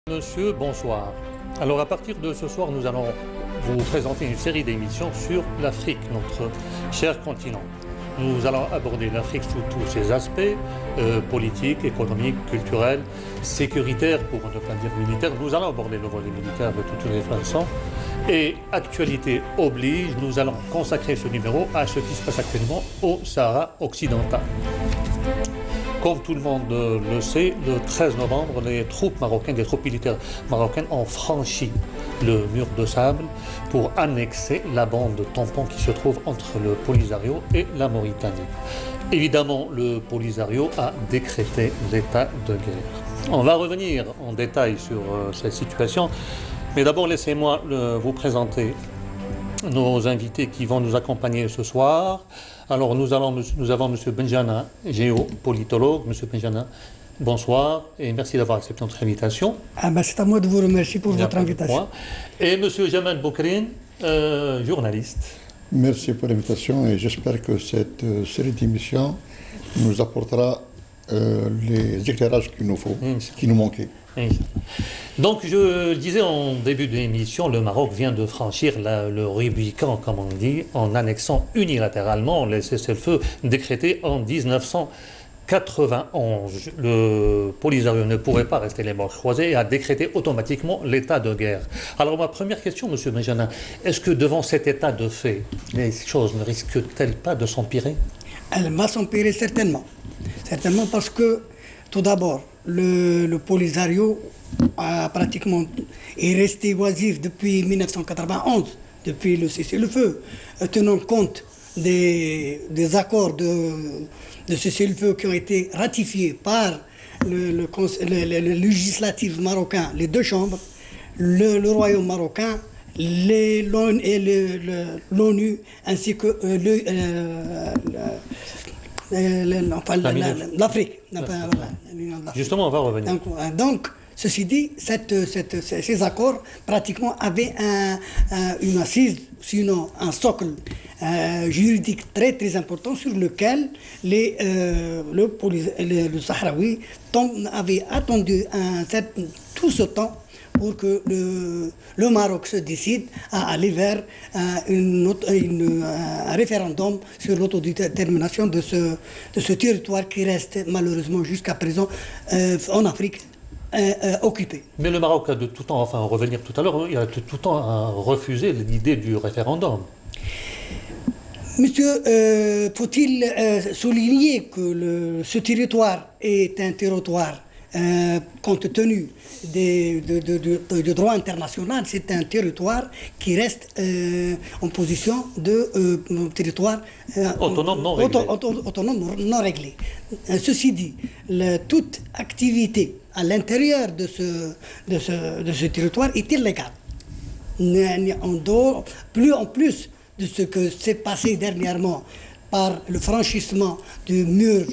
Monsieur, bonsoir. Alors à partir de ce soir, nous allons vous présenter une série d'émissions sur l'Afrique, notre cher continent. Nous allons aborder l'Afrique sous tous ses aspects, politiques, économiques, culturels, sécuritaires, pour ne pas dire militaires. Nous allons aborder le volet militaire de toutes les façons. Et actualité oblige, nous allons consacrer ce numéro à ce qui se passe actuellement au Sahara occidental. Comme tout le monde le sait, le 13 novembre, les troupes marocaines, les troupes militaires marocaines ont franchi le mur de sable pour annexer la bande tampon qui se trouve entre le Polisario et la Mauritanie. Évidemment, le Polisario a décrété l'état de guerre. On va revenir en détail sur cette situation, mais d'abord laissez-moi vous présenter nos invités qui vont nous accompagner ce soir. Alors nous avons M. Benjana, géopolitologue. M. Benjana, bonsoir et merci d'avoir accepté notre invitation. C'est à moi de vous remercier pour votre invitation. Et M. Jamal Boukrin, journaliste. Merci pour l'invitation et j'espère que cette série d'émissions nous apportera les éclairages qu'il nous faut, qui nous manquaient. Donc je disais en début de l'émission, le Maroc vient de franchir le Rubicon, comme on dit, en annexant unilatéralement les cessez-le-feu décrétés en 1991. Le Polisario ne pourrait pas rester les bras croisés et a décrété automatiquement l'état de guerre. Alors ma première question, M. Benjamin, est-ce que devant cet état de fait, les choses ne risquent-elles pas de s'empirer? Elle va s'empirer certainement. Certainement parce que, tout d'abord, le Polisario est resté oisif depuis 1991, depuis le cessez-le-feu, tenant compte des accords de cessez-le-feu qui ont été ratifiés par le législatif marocain, les deux chambres, le royaume marocain, l'ONU ainsi que l'Afrique. Justement, on va revenir. Donc ceci dit, ces accords pratiquement avaient une assise, sinon un socle juridique très très important sur lequel le Sahraoui avait attendu tout ce temps pour que le Maroc se décide à aller vers un référendum sur l'autodétermination de ce territoire qui reste malheureusement jusqu'à présent en Afrique occupé. Mais le Maroc a de tout temps, enfin revenir tout à l'heure, il a de tout temps refusé l'idée du référendum. Monsieur, faut-il souligner que ce territoire est un territoire compte tenu du droit international, c'est un territoire qui reste en position de territoire autonome non réglé. Ceci dit, toute activité à l'intérieur de ce territoire est illégale. En plus de ce que s'est passé dernièrement par le franchissement du mur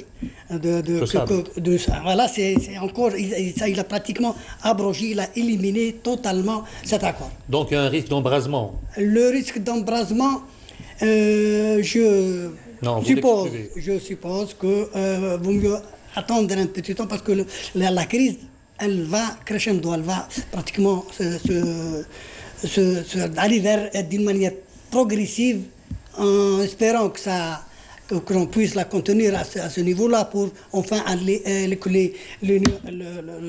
voilà, c'est encore, il a pratiquement abrogé, il a éliminé totalement cet accord. Donc il y a un risque d'embrasement. Le risque d'embrasement, je suppose que vaut mieux attendre un petit temps parce que la crise, elle va crescendo, elle va pratiquement aller vers d'une manière progressive, en espérant que l'on puisse la contenir à ce niveau-là pour enfin que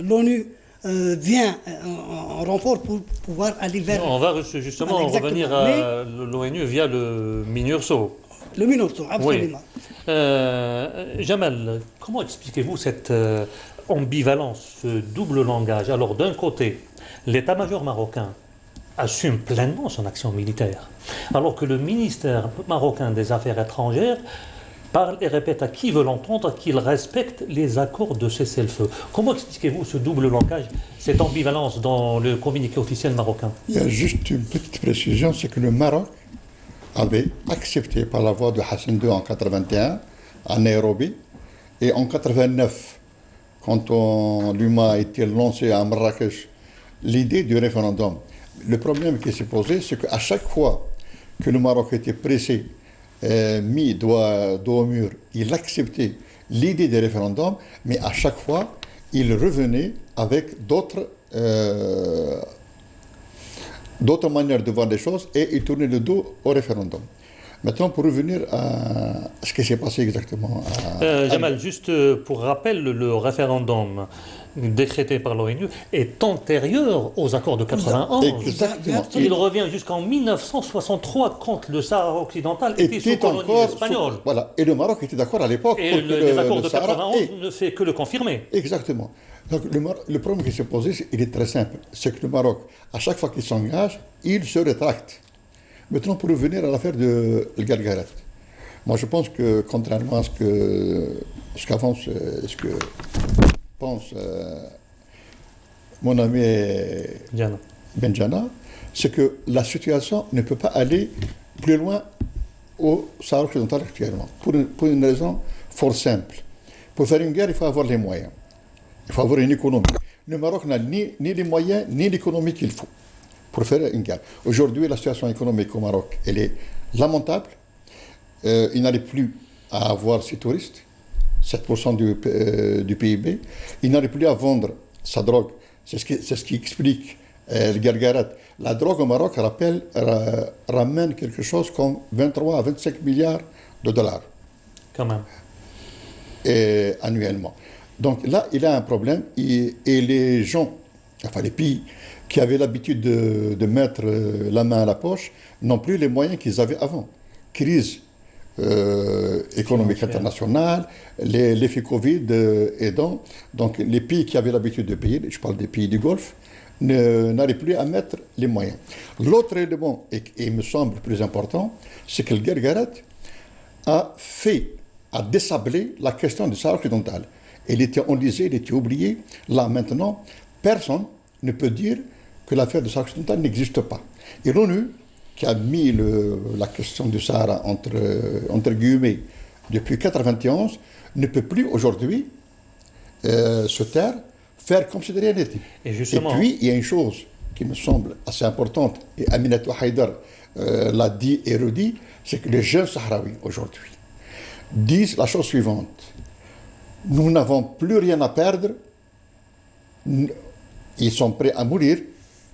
l'ONU vient en renfort pour pouvoir aller vers... On va justement revenir à l'ONU via le MINURSO. Le MINURSO, absolument. Oui. Jamal, comment expliquez-vous cette ambivalence, ce double langage? Alors d'un côté, l'état-major marocain assume pleinement son action militaire, alors que le ministère marocain des Affaires étrangères parle et répète à qui veut l'entendre qu'il respecte les accords de cessez-le-feu. Comment expliquez-vous ce double langage, cette ambivalence dans le communiqué officiel marocain? Il y a juste une petite précision, c'est que le Maroc avait accepté par la voix de Hassan II en 81 à Nairobi, et en 89, quand l'UMA a été lancé à Marrakech, l'idée du référendum. Le problème qui s'est posé, c'est qu'à chaque fois que le Maroc était pressé, mis dos au mur, il acceptait l'idée des référendums, mais à chaque fois, il revenait avec d'autres d'autres manières de voir les choses et il tournait le dos au référendum. Maintenant, pour revenir à ce qui s'est passé exactement. Jamal, juste pour rappel, le référendum décrété par l'ONU est antérieur aux accords de 91. Exactement. Il revient jusqu'en 1963 quand le Sahara occidental était sous colonie espagnole. Voilà. Et le Maroc était d'accord à l'époque. Et les accords de 91 ne fait que le confirmer. Exactement. Donc le problème qui s'est posé, il est très simple. C'est que le Maroc, à chaque fois qu'il s'engage, il se rétracte. Maintenant, pour revenir à l'affaire de Guelguerat. Moi, je pense que, contrairement à ce que pense mon ami Benjana, c'est que la situation ne peut pas aller plus loin au Sahara occidental actuellement, pour une raison fort simple. Pour faire une guerre, il faut avoir les moyens. Il faut avoir une économie. Le Maroc n'a ni les moyens, ni l'économie qu'il faut pour faire une guerre. Aujourd'hui, la situation économique au Maroc, elle est lamentable. Il n'arrive plus à avoir ses touristes, 7% du PIB. Il n'arrive plus à vendre sa drogue. C'est ce qui explique le Guelguerat. La drogue au Maroc ramène quelque chose comme 23 à 25 milliards de dollars. Quand même. Annuellement. Donc là, il a un problème. Et les gens, enfin les pays qui avaient l'habitude de mettre la main à la poche, n'ont plus les moyens qu'ils avaient avant. Crise économique internationale, l'effet Covid aidant. Donc les pays qui avaient l'habitude de payer, je parle des pays du Golfe, n'arrivent plus à mettre les moyens. L'autre élément, et il me semble plus important, c'est que le Guelguerat a désablé la question du Sahara occidental. Il était enlisé, il était oublié. Là, maintenant, personne ne peut dire que l'affaire du Sahara occidental n'existe pas. Et l'ONU, qui a mis la question du Sahara entre guillemets depuis 1991, ne peut plus aujourd'hui se taire, faire comme si de rien n'était. Et puis, il y a une chose qui me semble assez importante, et Aminatou Haïdar l'a dit et redit, c'est que les jeunes Sahraouis aujourd'hui disent la chose suivante: nous n'avons plus rien à perdre, ils sont prêts à mourir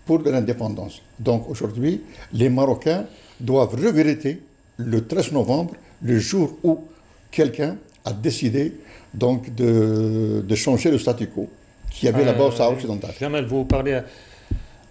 pour leur indépendance. Donc aujourd'hui, les Marocains doivent regretter le 13 novembre, le jour où quelqu'un a décidé donc de changer le statu quo qu'il y avait là-bas au Sahara occidental. Jamal, vous parlez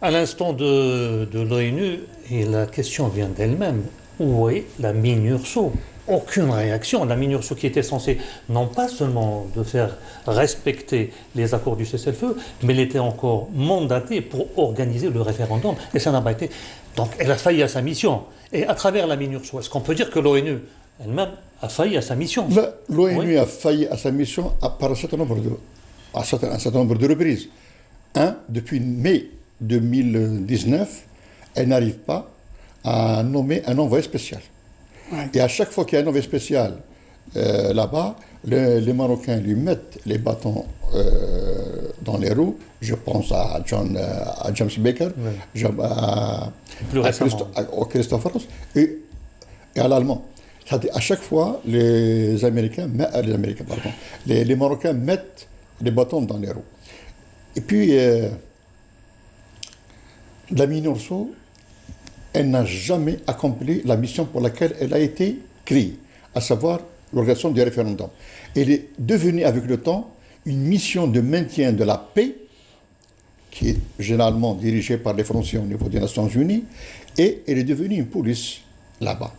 à l'instant de l'ONU et la question vient d'elle-même. Où est la MINURSO? Aucune réaction. La MINURSO qui était censée non pas seulement de faire respecter les accords du cessez-le-feu, mais elle était encore mandatée pour organiser le référendum. Et ça n'a pas été. Donc elle a failli à sa mission. Et à travers la MINURSO, est-ce qu'on peut dire que l'ONU elle-même a failli à sa mission? L'ONU a failli à sa mission par un certain nombre de reprises. Depuis mai 2019, elle n'arrive pas à nommer un envoyé spécial. Ouais. Et à chaque fois qu'il y a un envoyé spécial là-bas, les Marocains lui mettent les bâtons dans les roues. Je pense à James Baker, ouais. à Christophe Ross et à l'Allemand. À chaque fois, les Marocains mettent les bâtons dans les roues. Et puis, la MINURSO, elle n'a jamais accompli la mission pour laquelle elle a été créée, à savoir l'organisation du référendum. Elle est devenue avec le temps une mission de maintien de la paix, qui est généralement dirigée par les Français au niveau des Nations Unies, et elle est devenue une police là-bas.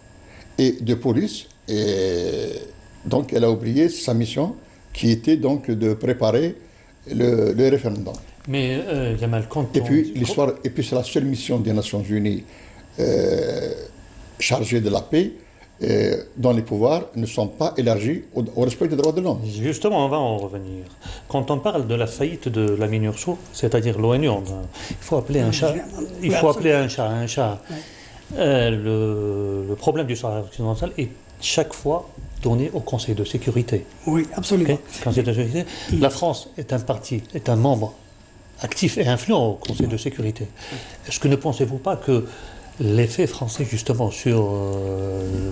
Et de police, donc elle a oublié sa mission, qui était donc de préparer le référendum. Mais Jamal, et puis c'est la seule mission des Nations Unies chargés de la paix, dont les pouvoirs ne sont pas élargis au respect des droits de l'homme. Justement, on va en revenir. Quand on parle de la faillite de la MINURSO, c'est-à-dire l'ONU, il faut appeler un chat. Il faut appeler un chat un chat. Ouais. Le problème du Sahara occidental est chaque fois donné au Conseil de sécurité. Oui, absolument. Okay? Conseil de sécurité. La France est un membre actif et influent au Conseil de sécurité. Est-ce que ne pensez-vous pas que l'effet français, justement, sur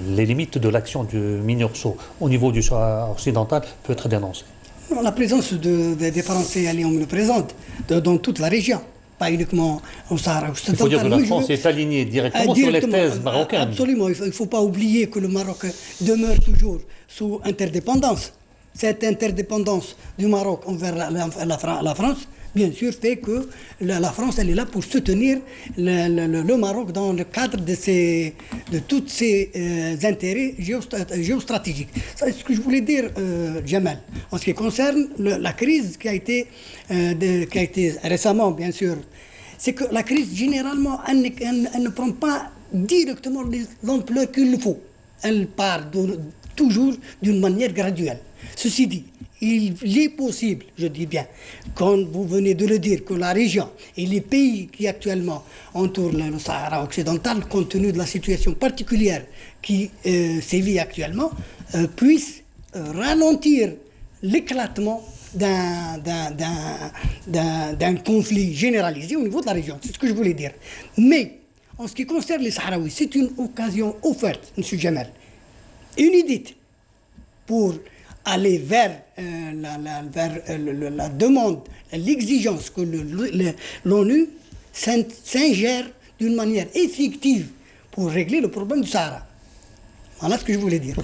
les limites de l'action du MINURSO au niveau du Sahara occidental peut être dénoncé? Non, la présence des Français est omniprésente dans toute la région, pas uniquement au Sahara occidental. Il faut dire que la France est alignée directement sur les thèses marocaines. Absolument, il ne faut pas oublier que le Maroc demeure toujours sous interdépendance. Cette interdépendance du Maroc envers la France, bien sûr, fait que la France elle est là pour soutenir le Maroc dans le cadre de tous ses intérêts géostratégiques. C'est ce que je voulais dire, Jamal. En ce qui concerne la crise qui a été récemment, bien sûr, c'est que la crise, généralement, elle ne prend pas directement l'ampleur qu'il faut. Elle part toujours d'une manière graduelle. Ceci dit, il est possible, je dis bien, comme vous venez de le dire, que la région et les pays qui actuellement entourent le Sahara occidental, compte tenu de la situation particulière qui sévit actuellement, puissent ralentir l'éclatement d'un conflit généralisé au niveau de la région. C'est ce que je voulais dire. Mais, en ce qui concerne les Sahraouis, c'est une occasion offerte, M. Jamal, inédite, pour aller vers la demande, l'exigence que l'ONU s'ingère d'une manière effective pour régler le problème du Sahara. Voilà ce que je voulais dire.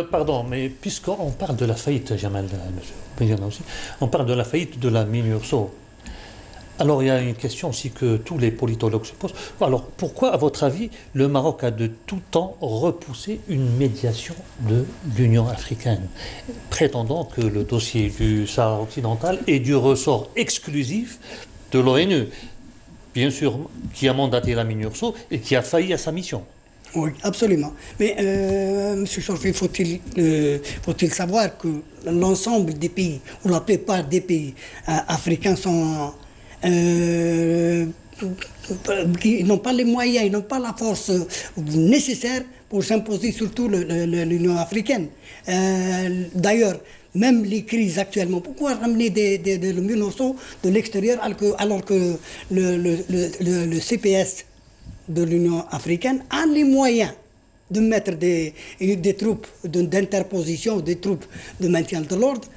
Pardon, mais puisqu'on parle de la faillite, Jamal, monsieur, on parle de la faillite de la Minurso. Alors il y a une question aussi que tous les politologues se posent. Alors pourquoi, à votre avis, le Maroc a de tout temps repoussé une médiation de l'Union africaine, prétendant que le dossier du Sahara occidental est du ressort exclusif de l'ONU, bien sûr, qui a mandaté la Minurso et qui a failli à sa mission? Oui, absolument. Mais, M. Chorfi, faut-il savoir que l'ensemble des pays, ou la plupart des pays africains sont... ils n'ont pas les moyens, ils n'ont pas la force nécessaire pour s'imposer, surtout l'Union africaine. D'ailleurs, même les crises actuellement, pourquoi ramener le MINURSO de l'extérieur alors que le CPS de l'Union africaine a les moyens de mettre des troupes d'interposition, des troupes de maintien de l'ordre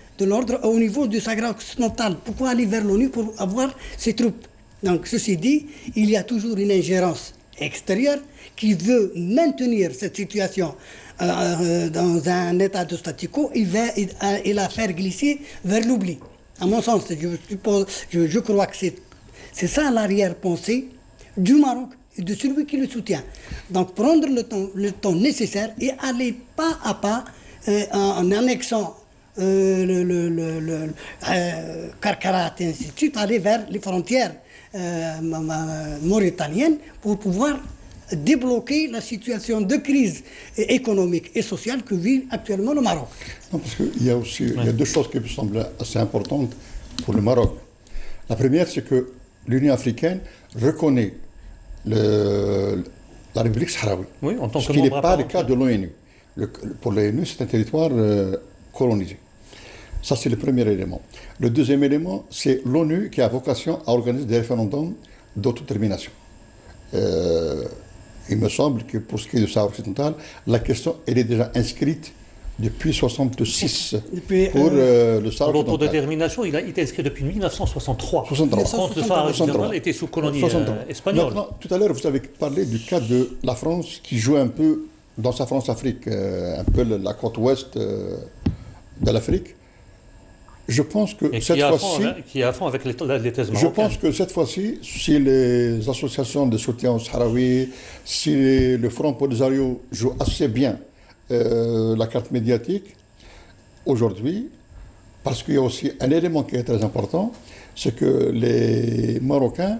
au niveau du Sahara occidental. Pourquoi aller vers l'ONU pour avoir ces troupes? Donc, ceci dit, il y a toujours une ingérence extérieure qui veut maintenir cette situation dans un état de statu quo et la faire glisser vers l'oubli. À mon sens, je crois que c'est ça l'arrière-pensée du Maroc et de celui qui le soutient. Donc prendre le temps nécessaire et aller pas à pas en annexant Karkarat et ainsi de suite, aller vers les frontières mauritaniennes pour pouvoir débloquer la situation de crise économique et sociale que vit actuellement le Maroc. Non, parce qu'il y a aussi il y a deux choses qui me semblent assez importantes pour le Maroc. La première, c'est que l'Union africaine reconnaît la République sahraoui. Oui, en tant que ce qui n'est membre pas le cas de l'ONU. Pour l'ONU, c'est un territoire colonisé. Ça, c'est le premier élément. Le deuxième élément, c'est l'ONU qui a vocation à organiser des référendums d'autodétermination. Il me semble que pour ce qui est du Sahara occidental, la question, elle est déjà inscrite depuis 1966 pour le Sahara occidental. L'autodétermination, il a été inscrit depuis 1963. 63. Quand le Sahara occidental était sous colonie espagnole. Maintenant, tout à l'heure, vous avez parlé du cas de la France qui joue un peu dans sa France-Afrique, un peu la côte ouest de l'Afrique. Je pense que cette fois-ci... Qui est à fond avec les thèses marocaines. Je pense que cette fois-ci, si les associations de soutien aux Sahraouis, si le Front Polisario joue assez bien la carte médiatique, aujourd'hui, parce qu'il y a aussi un élément qui est très important, c'est que les Marocains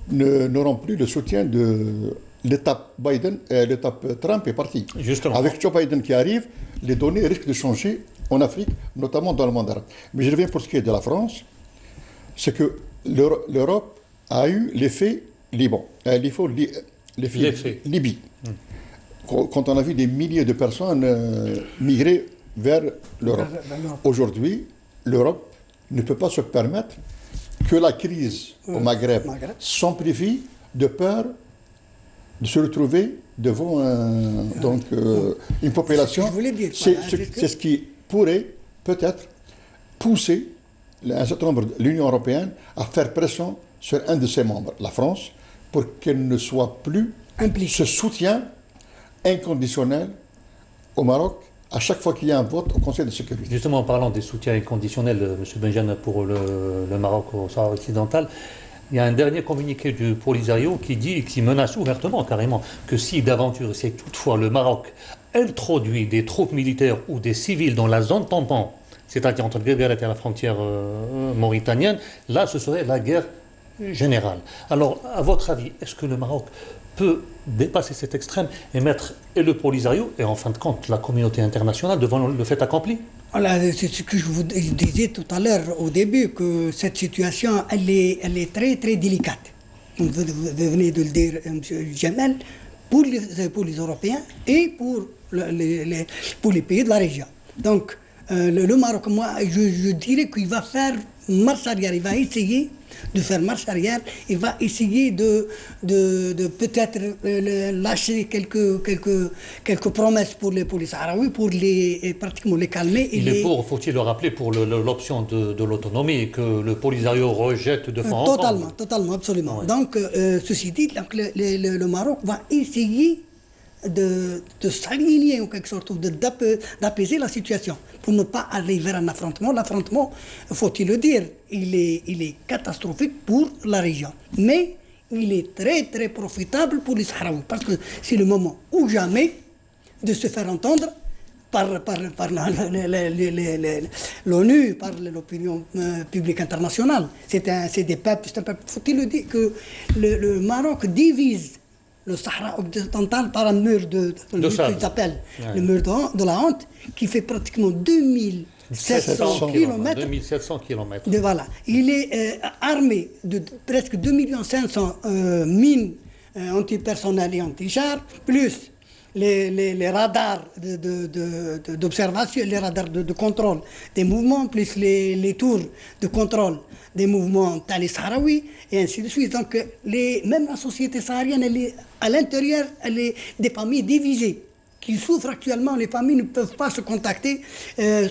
n'auront plus le soutien de l'étape Biden, l'étape Trump est partie. Justement. Avec Joe Biden qui arrive, les données risquent de changer en Afrique, notamment dans le monde arabe. Mais je reviens pour ce qui est de la France, c'est que l'Europe a eu l'effet Liban, l'effet Libye. Quand on a vu des milliers de personnes migrer vers l'Europe. Aujourd'hui, l'Europe ne peut pas se permettre que la crise au Maghreb s'amplifie de peur de se retrouver devant une population. C'est ce qui pourrait peut-être poussé un certain nombre de l'Union européenne à faire pression sur un de ses membres, la France, pour qu'elle ne soit plus ce soutien inconditionnel au Maroc à chaque fois qu'il y a un vote au Conseil de sécurité. Justement, en parlant des soutiens inconditionnels, M. Benjane, pour le Maroc au Sahara occidental, il y a un dernier communiqué du Polisario qui dit, qui menace ouvertement, carrément, que si d'aventure, si toutefois le Maroc introduit des troupes militaires ou des civils dans la zone tampon, c'est-à-dire entre Guerguerat et la frontière mauritanienne, là, ce serait la guerre générale. Alors, à votre avis, est-ce que le Maroc peut dépasser cet extrême et mettre et le Polisario et en fin de compte la communauté internationale devant le fait accompli? Voilà, c'est ce que je vous disais tout à l'heure au début, que cette situation, elle est très très délicate. Vous venez de le dire, M. Jamel, pour les Européens et pour les pays de la région. Donc, le Maroc, moi, je dirais qu'il va faire marche arrière, il va essayer de faire marche arrière, il va essayer de peut-être lâcher quelques promesses pour les Sahraouis, pour pratiquement les calmer. Il est pour, faut-il le rappeler, pour l'option de l'autonomie que le Polisario rejette de fond en comble. Totalement, absolument. Ouais. Donc, ceci dit, donc, le Maroc va essayer de s'aligner en quelque sorte, d'apaiser la situation pour ne pas aller vers un affrontement. L'affrontement, faut-il le dire, il est catastrophique pour la région. Mais il est très très profitable pour les Sahraouis parce que c'est le moment ou jamais de se faire entendre par l'ONU, par l'opinion publique internationale. C'est des peuples, faut-il le dire, que le Maroc divise le Sahara occidental par un mur de sable, qui s'appelle le mur de la honte, qui fait pratiquement 2700 km. 2700 km. Voilà. Il est armé de presque 2,5 millions mines antipersonnelles et anti-chars, plus les radars d'observation, les radars de contrôle des mouvements, plus les tours de contrôle des mouvements Tali Sahraoui, et ainsi de suite. Donc, même la société saharienne, à l'intérieur, elle est des familles divisées, qui souffrent actuellement. Les familles ne peuvent pas se contacter,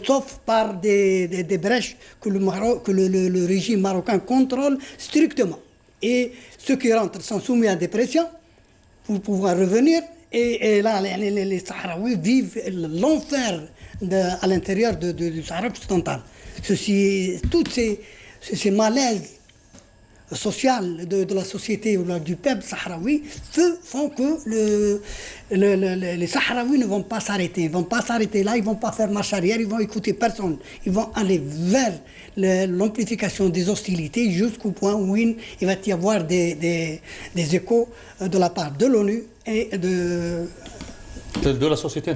sauf par des brèches que le régime marocain contrôle strictement. Et ceux qui rentrent sont soumis à des pressions pour pouvoir revenir. Et là, les Sahraouis vivent l'enfer à l'intérieur du Sahara occidental. Tous ces malaises sociaux de la société ou du peuple sahraoui font que les Sahraouis ne vont pas s'arrêter. Ils ne vont pas s'arrêter là, ils ne vont pas faire marche arrière, ils vont écouter personne. Ils vont aller vers l'amplification des hostilités jusqu'au point où il va y avoir des échos de la part de l'ONU et de la société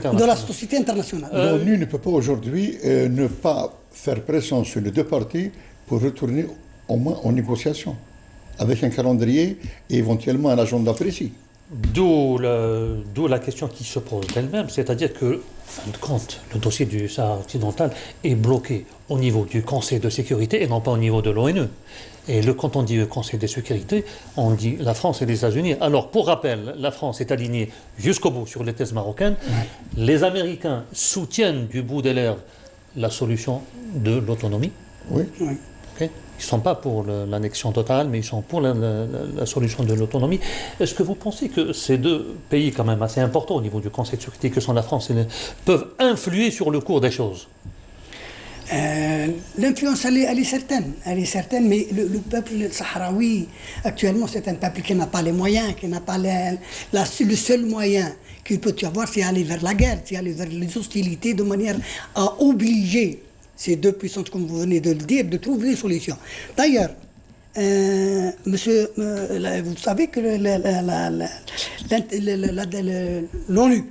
internationale. L'ONU ne peut pas aujourd'hui ne pas faire pression sur les deux parties pour retourner au moins en négociation, avec un calendrier et éventuellement un agenda précis. D'où la question qui se pose d'elle-même, c'est-à-dire que, en fin de compte, le dossier du Sahara occidental est bloqué au niveau du Conseil de sécurité et non pas au niveau de l'ONU. Et quand on dit le Conseil de sécurité, on dit la France et les États-Unis. Alors, pour rappel, la France est alignée jusqu'au bout sur les thèses marocaines. Les Américains soutiennent du bout des lèvres la solution de l'autonomie. Oui. Okay. Ils ne sont pas pour l'annexion totale, mais ils sont pour la solution de l'autonomie. Est-ce que vous pensez que ces deux pays, quand même assez importants au niveau du Conseil de sécurité, que sont la France et peuvent influer sur le cours des choses? L'influence, elle est certaine, mais le peuple sahraoui, actuellement, c'est un peuple qui n'a pas les moyens, qui n'a pas le seul moyen qu'il peut y avoir, c'est aller vers la guerre, c'est aller vers les hostilités, de manière à obliger ces deux puissances, comme vous venez de le dire, de trouver des solutions. D'ailleurs, monsieur, vous savez que l'ONU,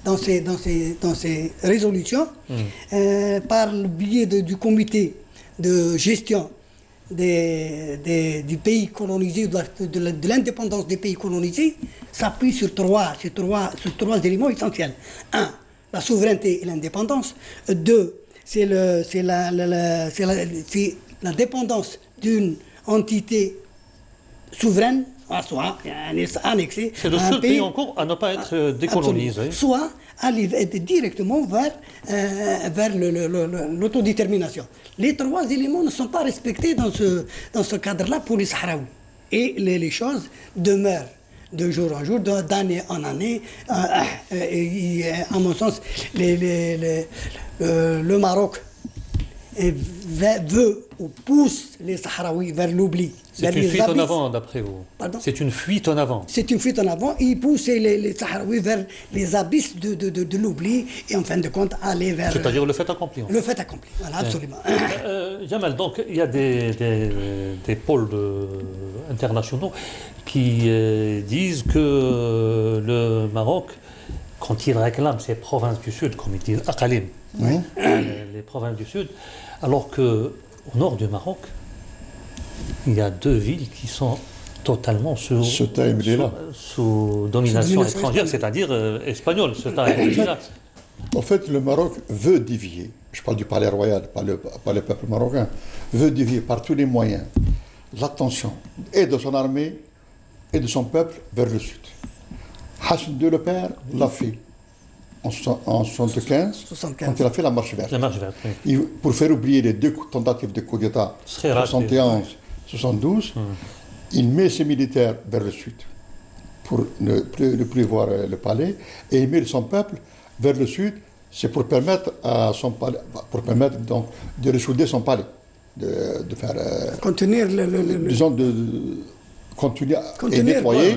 dans ses résolutions, par le biais du comité de gestion du pays colonisé, de l'indépendance des pays colonisés, s'appuie sur trois éléments essentiels. Un, la souveraineté et l'indépendance. Deux, c'est la dépendance d'une entité souveraine, soit annexée. C'est le seul pays encore à ne pas être décolonisé. Soit aller directement vers l'autodétermination. Les trois éléments ne sont pas respectés dans ce cadre-là pour les Sahraouis. Et les choses demeurent de jour en jour, d'année en année. À mon sens, le Maroc veut ou pousse les Sahraouis vers l'oubli. C'est une fuite en avant, d'après vous. Pardon? C'est une fuite en avant. C'est une fuite en avant. Il pousse les Sahraouis vers les abysses de l'oubli et en fin de compte aller vers... C'est-à-dire le fait accompli. Le fait accompli, voilà, absolument. Jamal, donc il y a des pôles internationaux qui disent que le Maroc, quand il réclame ses provinces du Sud, comme ils disent Aqalim, les provinces du Sud, alors qu'au nord du Maroc, il y a deux villes qui sont totalement sous domination étrangère, c'est-à-dire espagnole. En fait, le Maroc veut dévier, je parle du palais royal, pas le peuple marocain, veut dévier par tous les moyens l'attention et de son armée et de son peuple vers le sud. Hassan II le père l'a fait en 1975, quand il a fait la marche verte. La marche verte, oui. Pour faire oublier les deux tentatives de coup d'État, 71, 72, il met ses militaires vers le sud pour ne plus voir le palais, et il met son peuple vers le sud. C'est pour permettre à son palais, donc de ressouder son palais, de faire contenir disons de continuer et nettoyer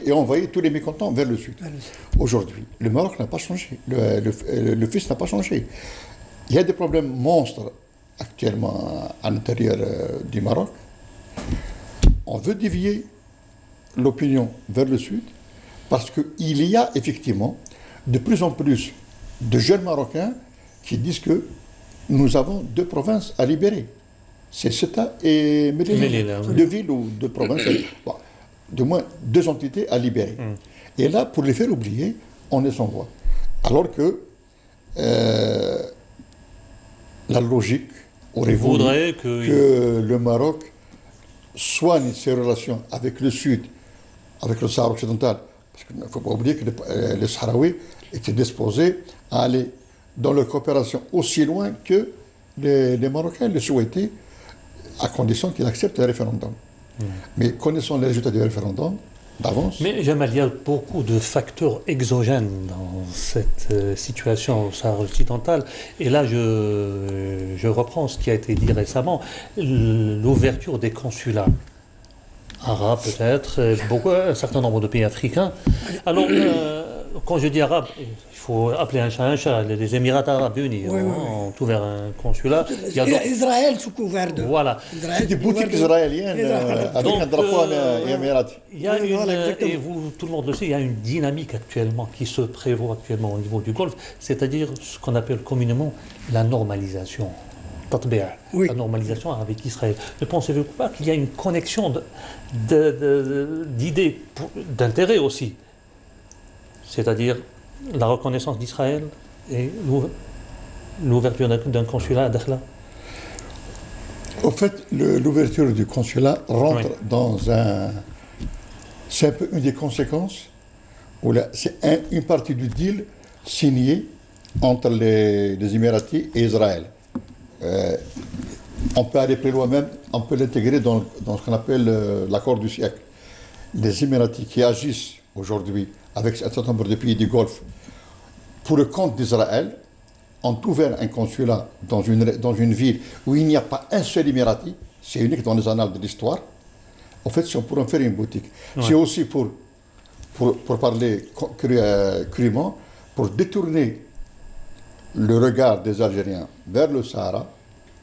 et envoyer tous les mécontents vers le sud. Aujourd'hui, le Maroc n'a pas changé, le fils n'a pas changé. Il y a des problèmes monstres actuellement à l'intérieur du Maroc. On veut dévier l'opinion vers le sud parce qu'il y a effectivement de plus en plus de jeunes Marocains qui disent que nous avons deux provinces à libérer. C'est Ceuta et Melilla, deux villes ou deux provinces, bon, du moins deux entités à libérer. Et là, pour les faire oublier, on est sans voix. Alors que la logique aurait voulu que le Maroc soigne ses relations avec le Sud, avec le Sahara occidental. Parce qu'il ne faut pas oublier que les Sahraouis étaient disposés à aller dans leur coopération aussi loin que les Marocains le souhaitaient, à condition qu'ils acceptent le référendum. Mais connaissant les résultats du référendum d'avance... Mais Jamal, il y a beaucoup de facteurs exogènes dans cette situation au Sahara occidental. Et là, je reprends ce qui a été dit récemment, l'ouverture des consulats arabes peut-être, un certain nombre de pays africains. Alors, quand je dis arabe, il faut appeler un chat, les Émirats arabes unis ont ouvert un consulat. Il y a Israël sous couvert de... Voilà. C'est des boutiques israéliennes avec un drapeau émirati. Il y a et vous, tout le monde le sait, il y a une dynamique actuellement qui se prévaut actuellement au niveau du Golfe, c'est-à-dire ce qu'on appelle communément la normalisation. La normalisation avec Israël. Ne pensez-vous pas qu'il y a une connexion d'idées, d'intérêts aussi, c'est-à-dire la reconnaissance d'Israël et l'ouverture d'un consulat à Dakhla? Au fait, l'ouverture du consulat rentre dans un... C'est un peu une des conséquences, c'est une partie du deal signé entre les Émiratis et Israël. On peut aller plus loin même, on peut l'intégrer dans ce qu'on appelle l'accord du siècle. Les Émiratis qui agissent aujourd'hui avec un certain nombre de pays du Golfe pour le compte d'Israël ont ouvert un consulat dans une ville où il n'y a pas un seul Émirati, c'est unique dans les annales de l'histoire. En fait, c'est pour en faire une boutique. Ouais. C'est aussi pour parler crûment, pour détourner le regard des Algériens vers le Sahara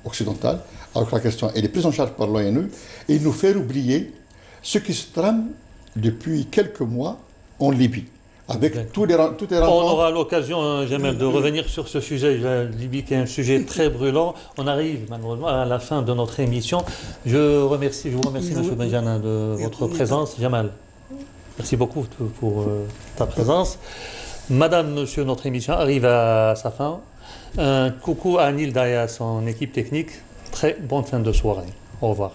occidental, alors que la question est prise en charge par l'ONU, et nous faire oublier ce qui se trame depuis quelques mois en Libye. Avec toutes les rencontres. On aura l'occasion, Jamal, de revenir sur ce sujet, la Libye qui est un sujet très brûlant. On arrive malheureusement à la fin de notre émission. Je vous remercie M. Benjamin de votre présence. Jamal, merci beaucoup pour ta présence. Madame, monsieur, notre émission arrive à sa fin. Un coucou à Anil Daya, son équipe technique. Très bonne fin de soirée. Au revoir.